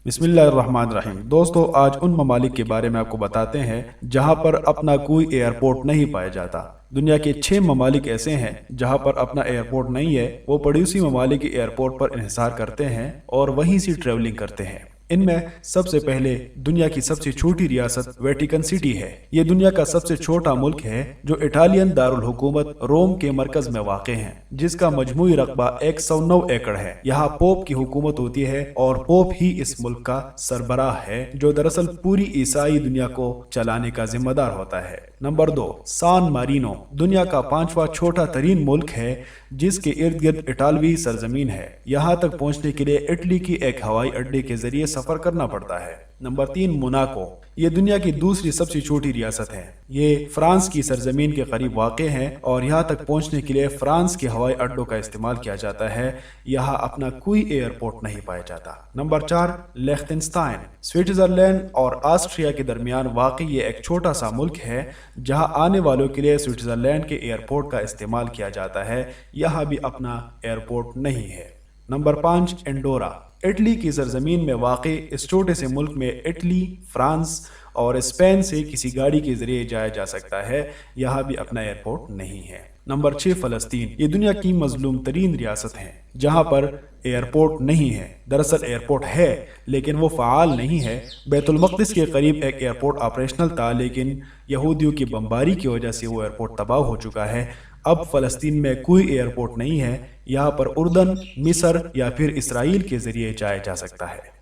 بسم اللہ الرحمن الرحیم۔ دوستو، آج ان ممالک کے بارے میں آپ کو بتاتے ہیں جہاں پر اپنا کوئی ایئرپورٹ نہیں پایا جاتا۔ دنیا کے 6 ممالک ایسے ہیں جہاں پر اپنا ایئرپورٹ نہیں ہے، وہ پڑوسی ممالک کے ایئرپورٹ پر انحصار کرتے ہیں اور وہیں سے ٹریولنگ کرتے ہیں۔ ان میں سب سے پہلے دنیا کی سب سے چھوٹی ریاست ویٹیکن سٹی ہے۔ یہ دنیا کا سب سے چھوٹا ملک ہے جو اٹالین دارالحکومت روم کے مرکز میں واقع ہے، جس کا مجموعی رقبہ 109 ایکڑ ہے۔ یہاں پوپ کی حکومت ہوتی ہے اور پوپ ہی اس ملک کا سربراہ ہے، جو دراصل پوری عیسائی دنیا کو چلانے کا ذمہ دار ہوتا ہے۔ نمبر 2، سان مارینو دنیا کا 5واں چھوٹا ترین ملک ہے، جس کے ارد گرد اٹالوی سرزمین ہے۔ یہاں تک پہنچنے کے لیے اٹلی کی ایک ہوائی اڈے کے ذریعے سفر کرنا پڑتا ہے۔ نمبر 3، موناکو یہ دنیا کی دوسری سب سے چھوٹی ریاست ہے۔ یہ فرانس کی سرزمین کے قریب واقع ہے اور یہاں تک پہنچنے کے لیے فرانس کے ہوائی اڈوں کا استعمال کیا جاتا ہے۔ یہاں اپنا کوئی ایئرپورٹ نہیں پایا جاتا۔ نمبر 4، لیختنسٹائن سوئٹزرلینڈ اور آسٹریا کے درمیان واقع یہ ایک چھوٹا سا ملک ہے، جہاں آنے والوں کے لیے سوئٹزرلینڈ کے ایئرپورٹ کا استعمال کیا جاتا ہے۔ یہاں بھی اپنا ایئرپورٹ نہیں ہے۔ نمبر 5، انڈورا اٹلی کی سرزمین میں واقع اس چھوٹے سے ملک میں اٹلی، فرانس اور اسپین سے کسی گاڑی کے ذریعے جایا جا سکتا ہے۔ یہاں بھی اپنا ایئرپورٹ نہیں ہے۔ نمبر 6، فلسطین یہ دنیا کی مظلوم ترین ریاست ہے، جہاں پر ایئرپورٹ نہیں ہے۔ دراصل ایئرپورٹ ہے لیکن وہ فعال نہیں ہے۔ بیت المقدس کے قریب ایک ایئرپورٹ آپریشنل تھا، لیکن یہودیوں کی بمباری کی وجہ سے وہ ایئرپورٹ تباہ ہو چکا ہے۔ اب فلسطین میں کوئی ایئرپورٹ نہیں ہے۔ یہاں پر اردن، مصر یا پھر اسرائیل کے ذریعے جایا جا سکتا ہے۔